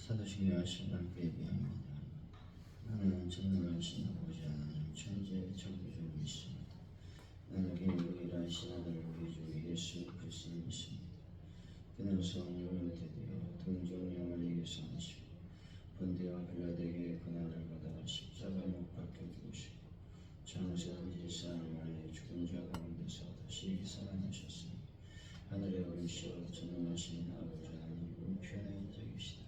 사도신경 하신 함께 얘기합니다. 나는 전능하신 아버지 하나님 천지의 창조주를 믿습니다. 나는 유일하신 아들 우리 주 예수 그리스도를 믿습니다. 그는 성령을 드디어 동정령을 이겨서 하시고 본디와 빌라도에게 고난을 받아 십자가에 못 박혀 죽으시고 장세한 지 4일 만에 죽은 자 가운데서 다시 살아나셨으니 하늘에 오르시어 전능하신 아버지 하나님 우편에 앉아 계시다.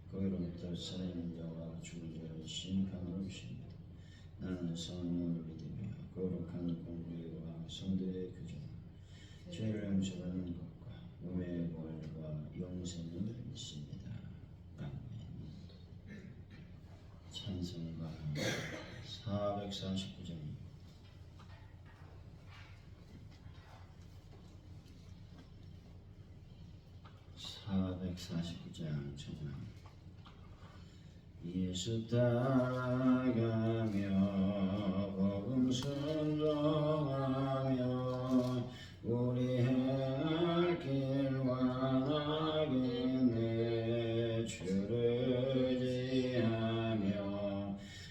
거기로부터 살아있는 자와 죽은 자를 심판하러 오십니다. 나는 성령을 믿으며 거룩한 공의와 성도의 교정, 죄를 용서받는 것과 몸의 부활과 영생을 믿습니다. 아멘. 찬송가 449장. 찬양. 예수 따라가며 복음 순종하며 우리 행할 길 완하겠네. 주를 의지하며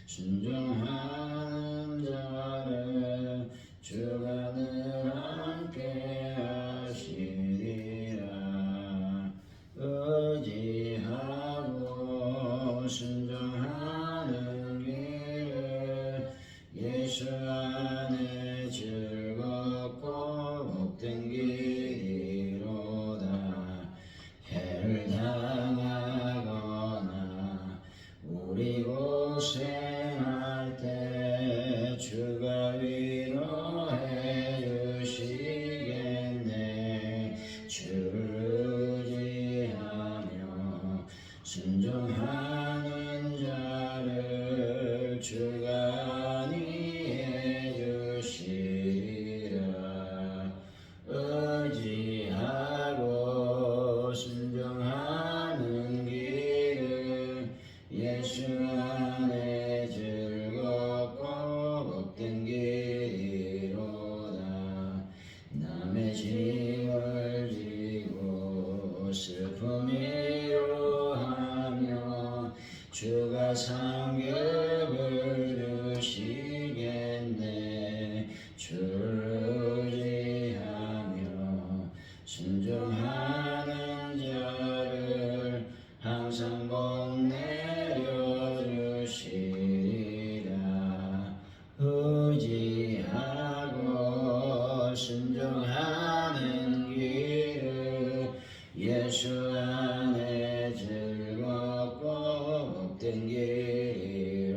순종하는 자를 주가 늘 함께 하시리라. 의지하고 순종하는 길을 예수 안에 즐겁고 복된 길이로다. 해를 당하거나 우리 고생할 때 주가 위로해 주시겠네. 주를 의지하며 순종하는 자를 주가 안위해 주시리라. 의지하고 순종하는 길을 예수 안에 즐겁고 복된 길이로다. 남의 짐을 지고 슬픔 위로하며 주가 상급을 주시겠네. 주를 의지하며 순종하는 자를 항상 복 내려주시리라. 의지하고 순종하는 길을 예수 안에 즐겁고 복된 길이로다.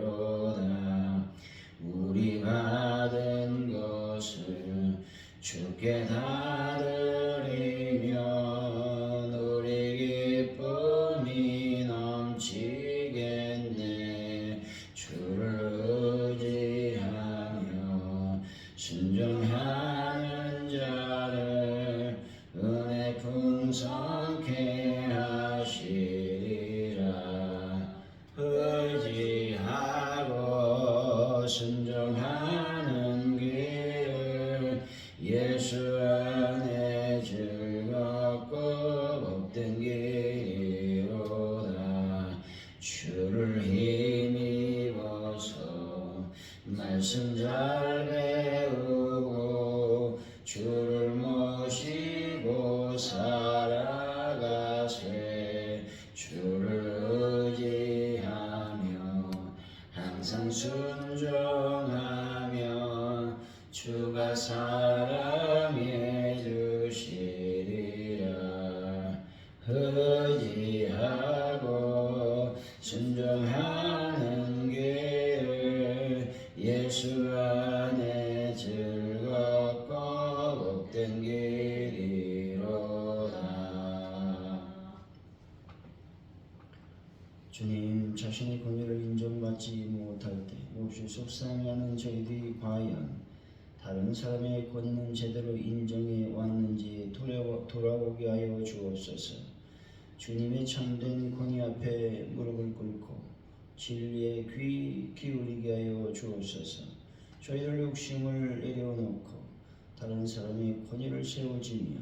우리 받은 것을 주께 다 드리면 우리 기쁨이 넘치겠네. 주를 의지하며 순종하는 자를 은혜 풍성케 하시리라. 의지하고 순종하는 길을 예수 안에 즐겁고 복된 길이로다. 주를 힘입어서 말씀 잘 배우고 주를 모시고 살아가세. 주를 의지하며 항상 순종하며 주가 사랑해 주시리라. 의지하고 순종하는 길을 예수 안에 즐겁고 복된 길이로다. 주님, 자신의 권위를 인정받지 못할 때 몹시 속상해하는 저희들이 과연 다른 사람의 권위는 제대로 인정해 왔는지 돌아보게 하여 주옵소서. 주님의 참된 권위 앞에 무릎을 꿇고 진리에 귀 기울이게 하여 주옵소서. 저희들 욕심을 내려놓고 다른 사람의 권위를 세우지며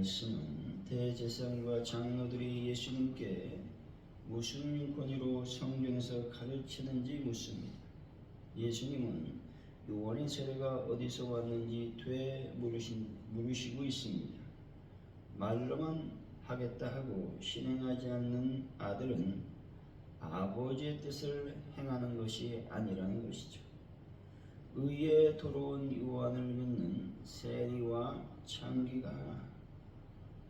말씀은 대제사장과 장로들이 예수님께 무슨 권위로 성경에서 가르치는지 묻습니다. 예수님은 요한의 세례가 어디서 왔는지 되물으시고 있습니다. 말로만 하겠다 하고 실행하지 않는 아들은 아버지의 뜻을 행하는 것이 아니라는 것이죠. 의에 돌아온 요한을 믿는 세리와 창기가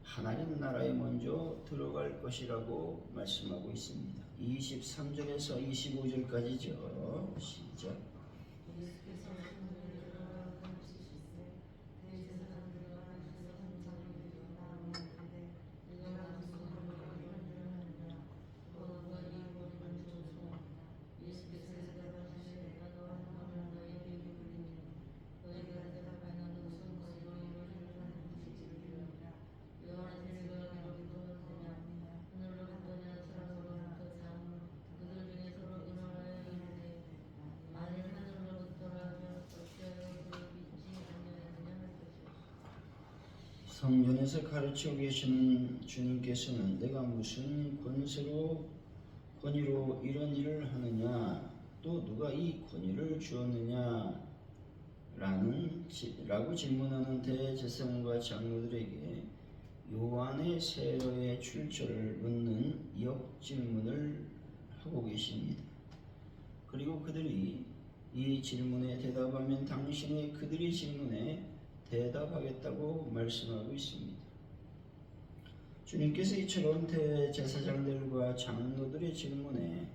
하나님 나라에 먼저 들어갈 것이라고 말씀하고 있습니다. 23절에서 25절까지죠. 시작. 예수께서 성전에 들어가 가르치실세 대제사장들과 천사들이 나오는데 내가 무슨 권위로 이런 일을 하느냐 또 누가 이 권위를 주소서. 예수께서 대답하시되 너와 너는 너희에게 이르리니 너희가 대답하여 무슨 권위로 이런 일을 하는지 질문하라. 요한의 세례가 어디로 갔느냐 하늘로 갔느냐 사람으로부터 참 그들 중에 서로 의논하여 이르되 만일 하늘로부터라면 어찌하여 그를 믿지 아니하느냐 할 것이요. 성전에서 가르치고 계시는 주님께서는 내가 무슨 권위로 이런 일을 하느냐, 또 누가 이 권위를 주었느냐 라고 질문하는 대제사장과 장로들에게 요한의 세례의 출처를 묻는 역질문을 하고 계십니다. 그리고 그들이 이 질문에 대답하면 당신이 그들의 질문에 대답하겠다고 말씀하고 있습니다. 주님께서 이처럼 대제사장들과 장로들의 질문에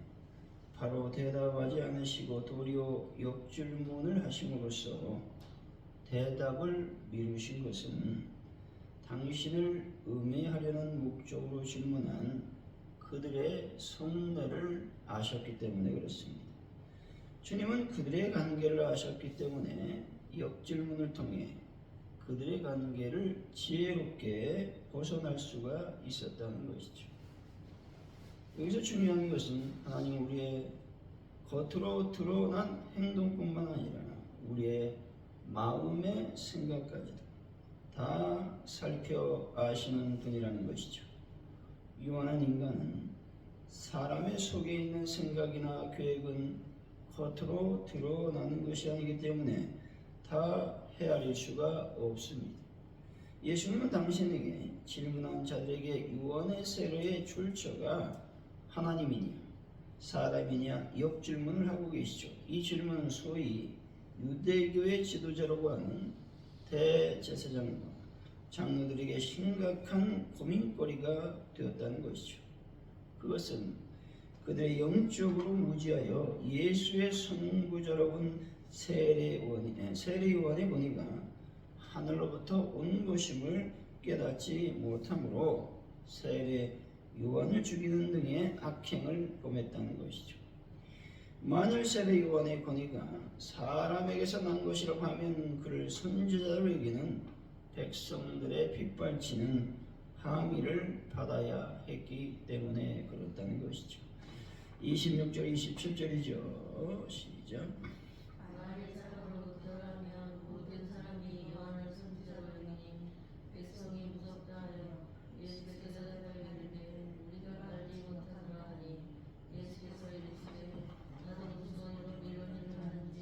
바로 대답하지 않으시고 도리어 역질문을 하심으로써 대답을 미루신 것은 당신을 음해하려는 목적으로 질문한 그들의 속내를 아셨기 때문에 그렇습니다. 주님은 그들의 관계를 아셨기 때문에 역질문을 통해 그들의 관계를 지혜롭게 벗어날 수가 있었다는 것이죠. 여기서 중요한 것은 하나님 우리의 겉으로 드러난 행동뿐만 아니라 우리의 마음의 생각까지도 다 살펴 아시는 분이라는 것이죠. 유한한 인간은 사람의 속에 있는 생각이나 계획은 겉으로 드러나는 것이 아니기 때문에 다 헤아릴 수가 없습니다. 예수님은 당신에게 질문한 자들에게 유언의 세례의 출처가 하나님이냐 사람이냐 역질문을 하고 계시죠. 이 질문은 소위 유대교의 지도자라고 하는 대제사장과 장로들에게 심각한 고민거리가 되었다는 것이죠. 그것은 그들의 영적으로 무지하여 예수의 선구자라고 한 세례요한의 권위가 하늘로부터 온 것임을 깨닫지 못하므로 세례요한을 죽이는 등의 악행을 범했다는 것이죠. 만일 세례요한의 권위가 사람에게서 난 것이라고 하면 그를 선지자로 여기는 백성들의 빗발치는 함의를 받아야 했기 때문에 그렇다는 것이죠. 26절 27절이죠. 시작. 만일 사람으로부터라면 모든 사람이 요한을 선지자로 여기니 백성이 무섭다 하여 예수께서 대답하시되 우리가 알지 못하노라 하니 예수께서 이르시되 나도 무슨 권위로 이런 일을 하는지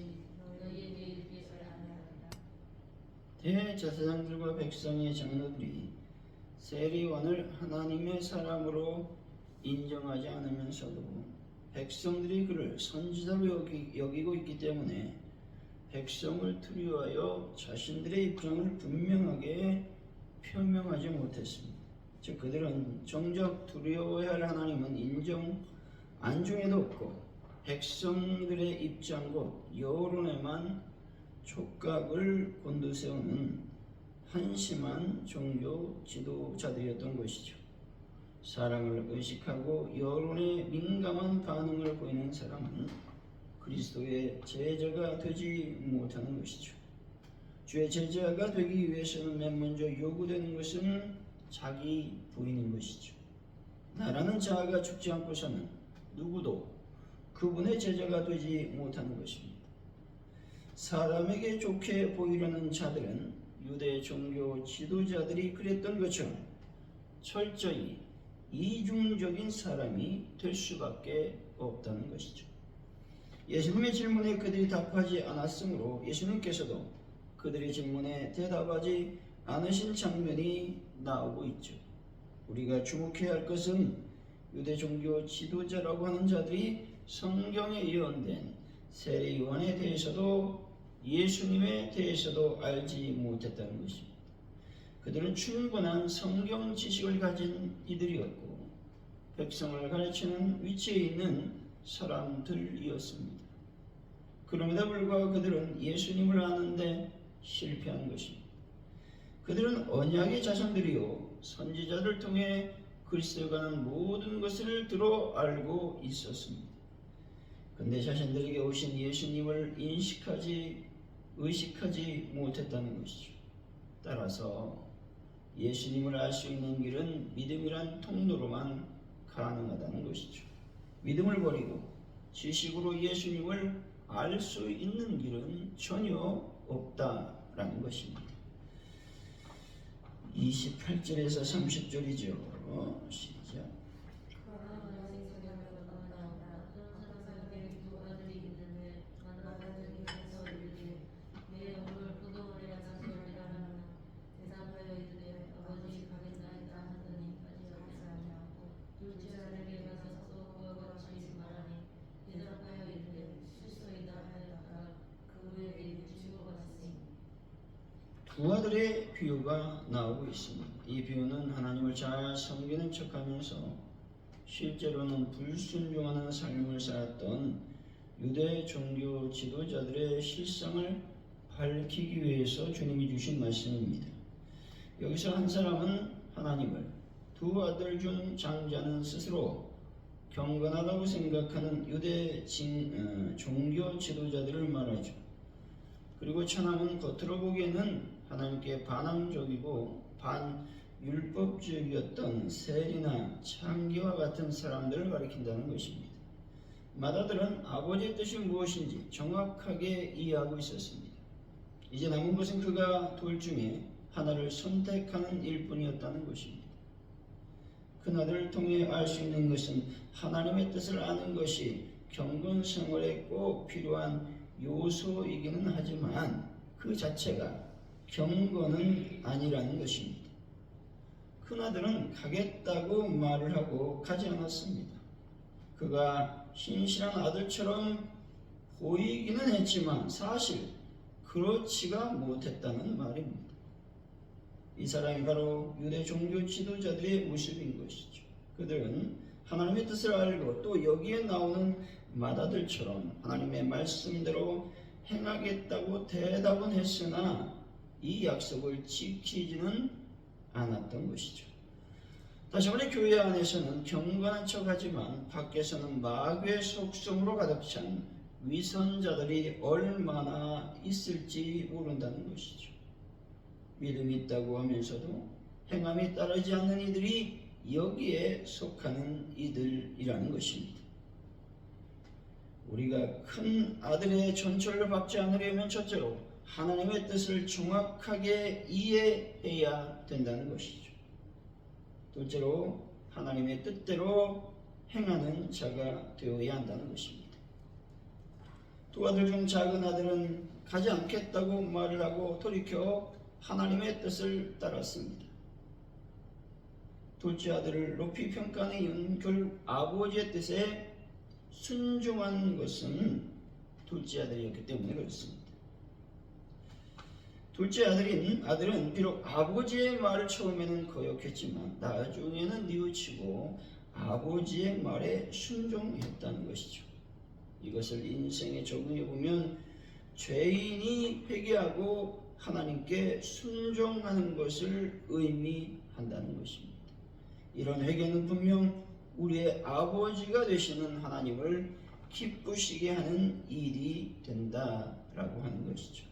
너희에게 이르기를 아니하리라. 대제사장들과 백성의 장로들이 세례요한을 하나님의 사람으로 인정하지 않으면서도 백성들이 그를 선지자로 여기고 있기 때문에 백성을 두려워하여 자신들의 입장을 분명하게 표명하지 못했습니다. 즉 그들은 정작 두려워해야 할 하나님은 인정 안중에도 없고 백성들의 입장 곧 여론에만 촉각을 곤두세우는 한심한 종교 지도자들이었던 것이죠. 사람을 의식하고 여론에 민감한 반응을 보이는 사람은 그리스도의 제자가 되지 못하는 것이죠. 주의 제자가 되기 위해서는 맨 먼저 요구되는 것은 자기 부인인 것이죠. 나라는 자아가 죽지 않고서는 누구도 그분의 제자가 되지 못하는 것입니다. 사람에게 좋게 보이려는 자들은 유대 종교 지도자들이 그랬던 것처럼 철저히 이중적인 사람이 될 수밖에 없다는 것이죠. 예수님의 질문에 그들이 답하지 않았으므로 예수님께서도 그들의 질문에 대답하지 않으신 장면이 나오고 있죠. 우리가 주목해야 할 것은 유대 종교 지도자라고 하는 자들이 성경에 예언된 세례 요한에 대해서도 예수님에 대해서도 알지 못했다는 것입니다. 그들은 충분한 성경 지식을 가진 이들이었고 백성을 가르치는 위치에 있는 사람들이었습니다. 그럼에도 불구하고 그들은 예수님을 아는데 실패한 것입니다. 그들은 언약의 자손들이요 선지자들 통해 그리스도가는 모든 것을 들어 알고 있었습니다. 그런데 자신들에게 오신 예수님을 의식하지 못했다는 것이죠. 따라서 예수님을 알 수 있는 길은 믿음이란 통로로만 가능하다는 것이죠. 믿음을 버리고 지식으로 예수님을 알 수 있는 길은 전혀 없다라는 것입니다. 28절에서 30절이죠. 시작. 두 아들의 비유가 나오고 있습니다. 이 비유는 하나님을 잘 섬기는 척하면서 실제로는 불순종하는 삶을 살았던 유대 종교 지도자들의 실상을 밝히기 위해서 주님이 주신 말씀입니다. 여기서 한 사람은 하나님을, 두 아들 중 장자는 스스로 경건하다고 생각하는 유대 종교 지도자들을 말하죠. 그리고 차남은 겉으로 보기에는 하나님께 반항적이고 반율법주의였던 세리나 창기와 같은 사람들을 가리킨다는 것입니다. 맏아들은 아버지의 뜻이 무엇인지 정확하게 이해하고 있었습니다. 이제 남은 것은 그가 둘 중에 하나를 선택하는 일뿐이었다는 것입니다. 큰아들을 통해 알 수 있는 것은 하나님의 뜻을 아는 것이 경건 생활에 꼭 필요한 요소이기는 하지만 그 자체가 경건은 아니라는 것입니다. 큰아들은 가겠다고 말을 하고 가지 않았습니다. 그가 신실한 아들처럼 보이기는 했지만 사실 그렇지가 못했다는 말입니다. 이 사람이 바로 유대 종교 지도자들의 모습인 것이죠. 그들은 하나님의 뜻을 알고 또 여기에 나오는 맏아들처럼 하나님의 말씀대로 행하겠다고 대답은 했으나 이 약속을 지키지는 않았던 것이죠. 다시 말해 교회 안에서는 경건한 척하지만 밖에서는 마귀의 속성으로 가득 찬 위선자들이 얼마나 있을지 모른다는 것이죠. 믿음이 있다고 하면서도 행함이 따르지 않는 이들이 여기에 속하는 이들이라는 것입니다. 우리가 큰 아들의 전철을 받지 않으려면 첫째로 하나님의 뜻을 정확하게 이해해야 된다는 것이죠. 둘째로 하나님의 뜻대로 행하는 자가 되어야 한다는 것입니다. 두 아들 중 작은 아들은 가지 않겠다고 말을 하고 돌이켜 하나님의 뜻을 따랐습니다. 둘째 아들을 높이 평가하는 이유는 결국 아버지의 뜻에 순종한 것은 둘째 아들이었기 때문에 그렇습니다. 둘째 아들은 비록 아버지의 말을 처음에는 거역했지만 나중에는 뉘우치고 아버지의 말에 순종했다는 것이죠. 이것을 인생에 적용해 보면 죄인이 회개하고 하나님께 순종하는 것을 의미한다는 것입니다. 이런 회개는 분명 우리의 아버지가 되시는 하나님을 기쁘시게 하는 일이 된다라고 하는 것이죠.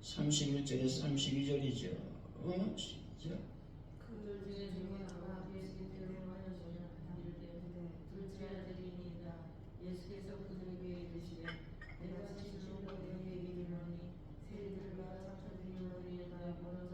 31절에서 32절이죠. 시작. 그들 중에 아마 예수께서 말하시는 이르되 둘째 아들이니이다. 예수께서 그들에게 이르시되 내가 진실로 너희에게 이르노니 세리들과 창조주의 너희의 나의 번호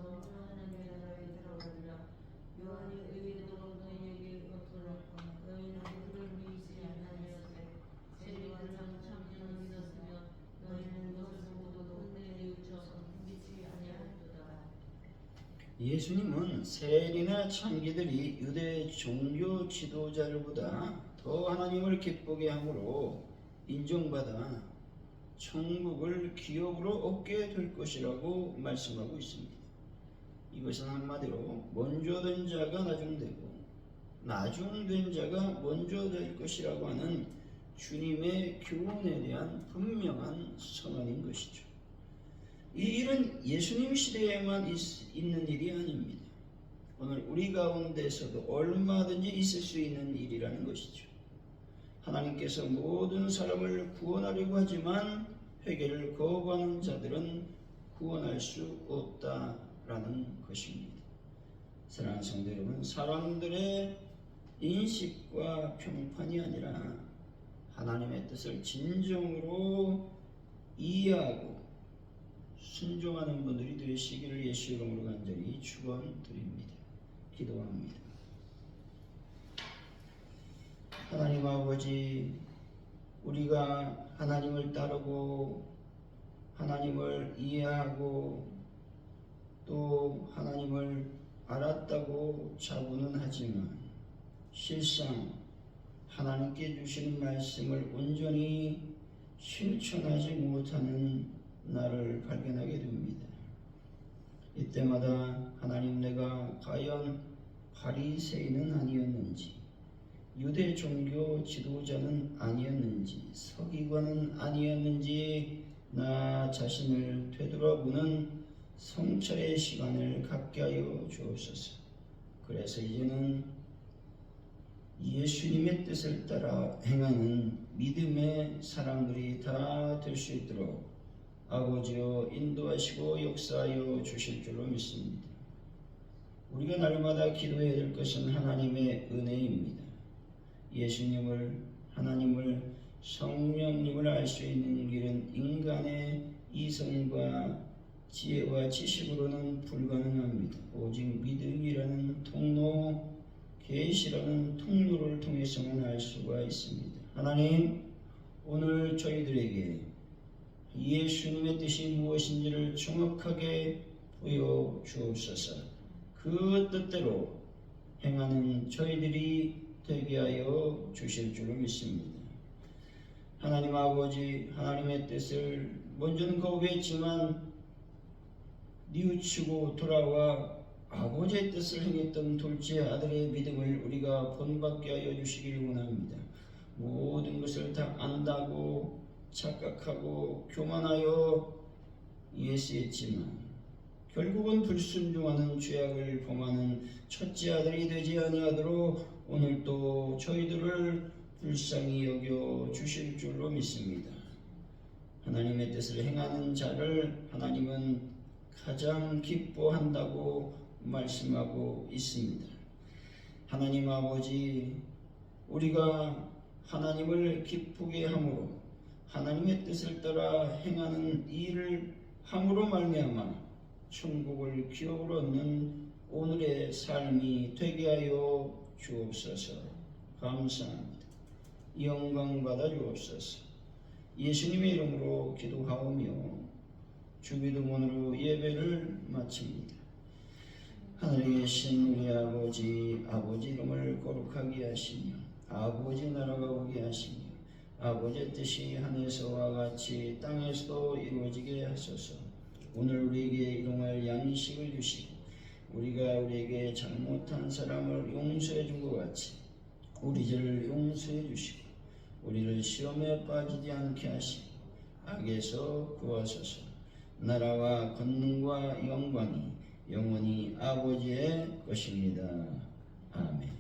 예수님은 세리나 창기들이 유대 종교 지도자들보다 더 하나님을 기쁘게 함으로 인정받아 천국을 기업으로 얻게 될 것이라고 말씀하고 있습니다. 이것은 한마디로 먼저 된 자가 나중되고 나중된 자가 먼저 될 것이라고 하는 주님의 교훈에 대한 분명한 선언인 것이죠. 이 일은 예수님 시대에만 있는 일이 아닙니다. 오늘 우리 가운데서도 얼마든지 있을 수 있는 일이라는 것이죠. 하나님께서 모든 사람을 구원하려고 하지만 회개를 거부하는 자들은 구원할 수 없다라는 것입니다. 사랑하는 성도 여러분, 사람들의 인식과 평판이 아니라 하나님의 뜻을 진정으로 이해하고 순종하는 분들이 되시기를 예수 이름으로 간절히 축원드립니다. 기도합니다. 하나님 아버지, 우리가 하나님을 따르고 하나님을 이해하고 또 하나님을 알았다고 자부는 하지만 실상 하나님께 주시는 말씀을 온전히 실천하지 못하는 나를 발견하게 됩니다. 이때마다 하나님, 내가 과연 바리새인은 아니었는지, 유대 종교 지도자는 아니었는지, 서기관은 아니었는지 나 자신을 되돌아보는 성찰의 시간을 갖게 하여 주옵소서. 그래서 이제는 예수님의 뜻을 따라 행하는 믿음의 사람들이 다 될 수 있도록 아버지여 인도하시고 역사하여 주실 줄로 믿습니다. 우리가 날마다 기도해야 될 것은 하나님의 은혜입니다. 예수님을, 하나님을, 성령님을 알 수 있는 길은 인간의 이성과 지혜와 지식으로는 불가능합니다. 오직 믿음이라는 통로, 계시라는 통로를 통해서만 알 수가 있습니다. 하나님, 오늘 저희들에게 예수님의 뜻이 무엇인지를 정확하게 보여주옵소서. 그 뜻대로 행하는 저희들이 되게 하여 주실 줄로 믿습니다. 하나님 아버지, 하나님의 뜻을 먼저는 거부했지만 뉘우치고 돌아와 아버지의 뜻을 행했던 둘째 아들의 믿음을 우리가 본받게 하여 주시기를 원합니다. 모든 것을 다 안다고 착각하고 교만하여 예수했지만 결국은 불순종하는 죄악을 범하는 첫째 아들이 되지 아니하도록 오늘 또 저희들을 불쌍히 여겨 주실 줄로 믿습니다. 하나님의 뜻을 행하는 자를 하나님은 가장 기뻐한다고 말씀하고 있습니다. 하나님 아버지, 우리가 하나님을 기쁘게 함으로 하나님의 뜻을 따라 행하는 일을 함으로 말미암아 천국을 기업으로 얻는 오늘의 삶이 되게 하여 주옵소서. 감사합니다. 영광 받아 주옵소서. 예수님의 이름으로 기도하오며 주기도문으로 예배를 마칩니다. 하늘에 계신 우리 아버지, 아버지 이름을 거룩하게 하시며 아버지 나라가 오게 하시며 아버지의 뜻이 하늘에서와 같이 땅에서도 이루어지게 하소서. 오늘 우리에게 일용할 양식을 주시고 우리가 우리에게 잘못한 사람을 용서해 준 것 같이 우리 죄를 용서해 주시고 우리를 시험에 빠지지 않게 하시고 악에서 구하소서. 나라와 권능과 영광이 영원히 아버지의 것입니다. 아멘.